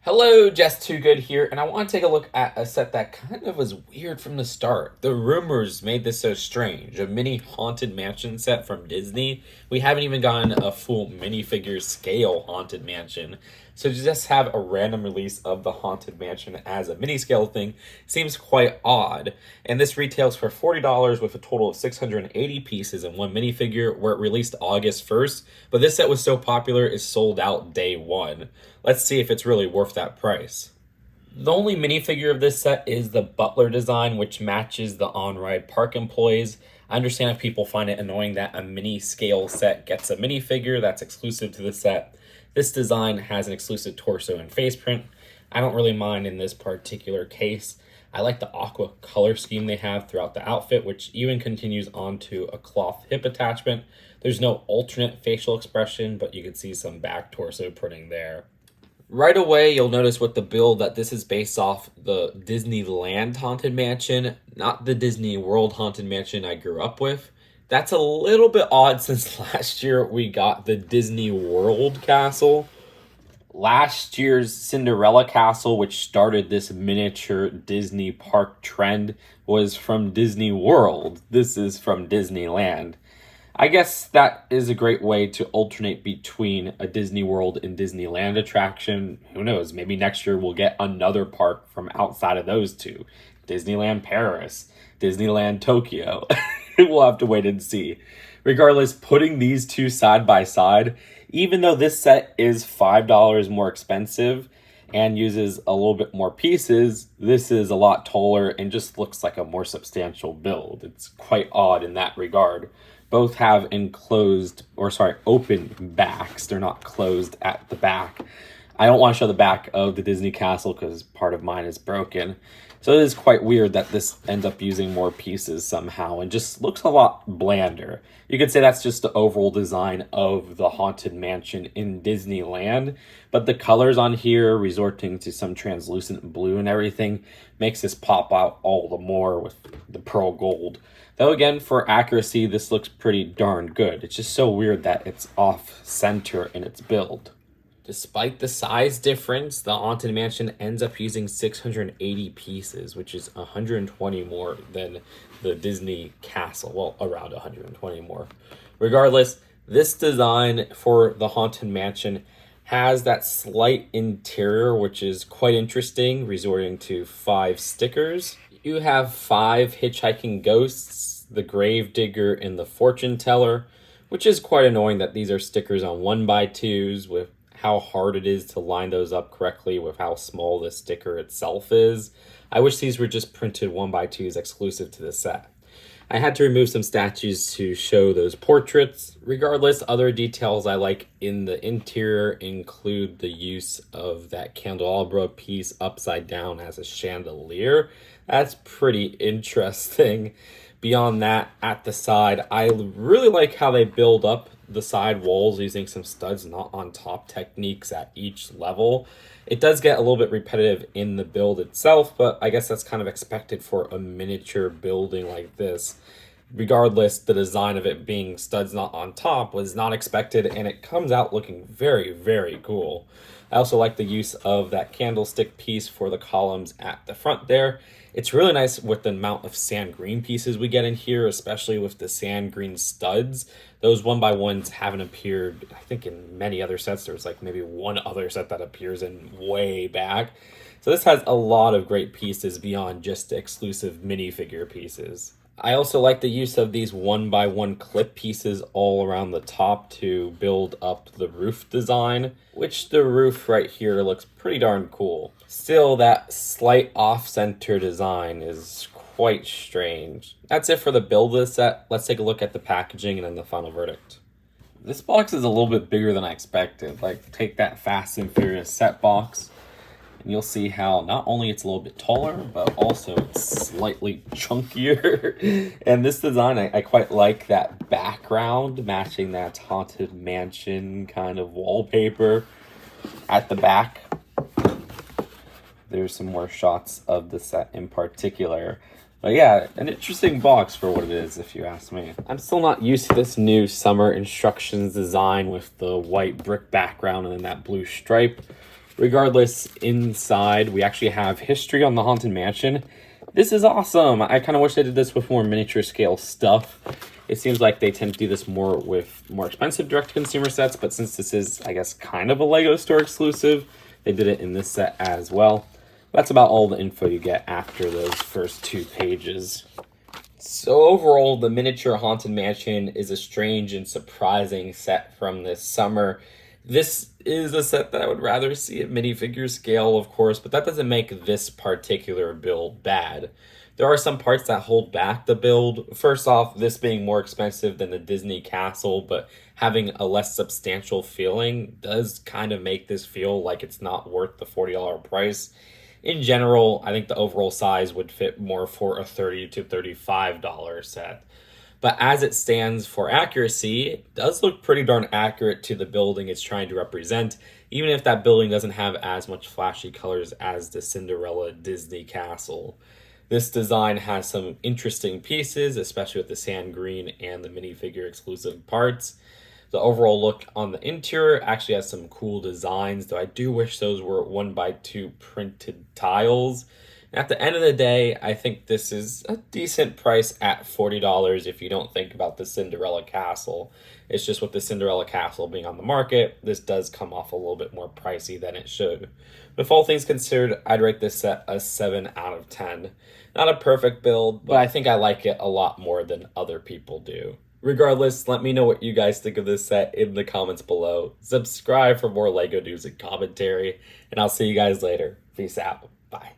Hello, justtwogood here, and I want to take a look at a set that kind of was weird from the start. The rumors made this so strange. A mini Haunted Mansion set from Disney. We haven't even gotten a full minifigure scale Haunted Mansion. So to just have a random release of the Haunted Mansion as a mini scale thing seems quite odd. And this retails for $40 with a total of 680 pieces in one minifigure, where it released August 1st. But this set was so popular, it's sold out day one. Let's see if it's really worth that price. The only minifigure of this set is the Butler design, which matches the on-ride park employees. I understand if people find it annoying that a mini scale set gets a minifigure that's exclusive to the set. This design has an exclusive torso and face print. I don't really mind in this particular case. I like the aqua color scheme they have throughout the outfit, which even continues onto a cloth hip attachment. There's no alternate facial expression, but you can see some back torso printing there. Right away, you'll notice with the build that this is based off the Disneyland Haunted Mansion, not the Disney World Haunted Mansion I grew up with. That's a little bit odd since last year we got the Disney World Castle. Last year's Cinderella Castle, which started this miniature Disney park trend, was from Disney World. This is from Disneyland. I guess that is a great way to alternate between a Disney World and Disneyland attraction. Who knows, maybe next year we'll get another park from outside of those two. Disneyland Paris, Disneyland Tokyo. We'll have to wait and see. Regardless, putting these two side by side, even though this set is $5 more expensive and uses a little bit more pieces, this is a lot taller and just looks like a more substantial build. It's quite odd in that regard. Both have open backs. They're not closed at the back. I don't want to show the back of the Disney Castle because part of mine is broken. So it is quite weird that this ends up using more pieces somehow and just looks a lot blander. You could say that's just the overall design of the Haunted Mansion in Disneyland, but the colors on here, resorting to some translucent blue and everything, makes this pop out all the more with the pearl gold. Though again, for accuracy, this looks pretty darn good. It's just so weird that it's off-center in its build. Despite the size difference, the Haunted Mansion ends up using 680 pieces, which is 120 more than the Disney Castle. Well, around 120 more. Regardless, this design for the Haunted Mansion has that slight interior, which is quite interesting, resorting to 5 stickers. You have 5 hitchhiking ghosts, the Gravedigger and the Fortune Teller, which is quite annoying that these are stickers on 1x2s with how hard it is to line those up correctly with how small the sticker itself is. I wish these were just printed 1x2s exclusive to the set. I had to remove some statues to show those portraits. Regardless, other details I like in the interior include the use of that candelabra piece upside down as a chandelier. That's pretty interesting. Beyond that, at the side, I really like how they build up the side walls using some studs not on top techniques at each level. It does get a little bit repetitive in the build itself, but I guess that's kind of expected for a miniature building like this. Regardless, the design of it being studs not on top was not expected, and it comes out looking very, very cool. I also like the use of that candlestick piece for the columns at the front there. It's really nice with the amount of sand green pieces we get in here, especially with the sand green studs. Those 1x1s haven't appeared, I think, in many other sets. There's like maybe one other set that appears in way back. So this has a lot of great pieces beyond just the exclusive minifigure pieces. I also like the use of these 1x1 clip pieces all around the top to build up the roof design, which the roof right here looks pretty darn cool. Still, that slight off-center design is quite strange. That's it for the build of this set. Let's take a look at the packaging and then the final verdict. This box is a little bit bigger than I expected. Like, take that Fast and Furious set box, and you'll see how not only it's a little bit taller, but also it's slightly chunkier. And this design, I quite like that background, matching that Haunted Mansion kind of wallpaper at the back. There's some more shots of the set in particular. But yeah, an interesting box for what it is, if you ask me. I'm still not used to this new summer instructions design with the white brick background and then that blue stripe. Regardless, inside we actually have history on the Haunted Mansion. This is awesome. I kind of wish they did this with more miniature scale stuff. It seems like they tend to do this more with more expensive direct-to-consumer sets, but since this is, I guess, kind of a LEGO store exclusive, they did it in this set as well. That's about all the info you get after those first 2 pages. So overall, the miniature Haunted Mansion is a strange and surprising set from this summer. This is a set that I would rather see at minifigure scale, of course, but that doesn't make this particular build bad. There are some parts that hold back the build. First off, this being more expensive than the Disney Castle, but having a less substantial feeling does kind of make this feel like it's not worth the $40 price. In general, I think the overall size would fit more for a $30 to $35 set. But as it stands for accuracy, it does look pretty darn accurate to the building it's trying to represent, even if that building doesn't have as much flashy colors as the Cinderella Disney Castle. This design has some interesting pieces, especially with the sand green and the minifigure exclusive parts. The overall look on the interior actually has some cool designs, though I do wish those were 1x2 printed tiles. And at the end of the day, I think this is a decent price at $40 if you don't think about the Cinderella Castle. It's just with the Cinderella Castle being on the market, this does come off a little bit more pricey than it should. With all things considered, I'd rate this set a 7 out of 10. Not a perfect build, but I think I like it a lot more than other people do. Regardless, let me know what you guys think of this set in the comments below. Subscribe for more LEGO news and commentary, and I'll see you guys later. Peace out. Bye.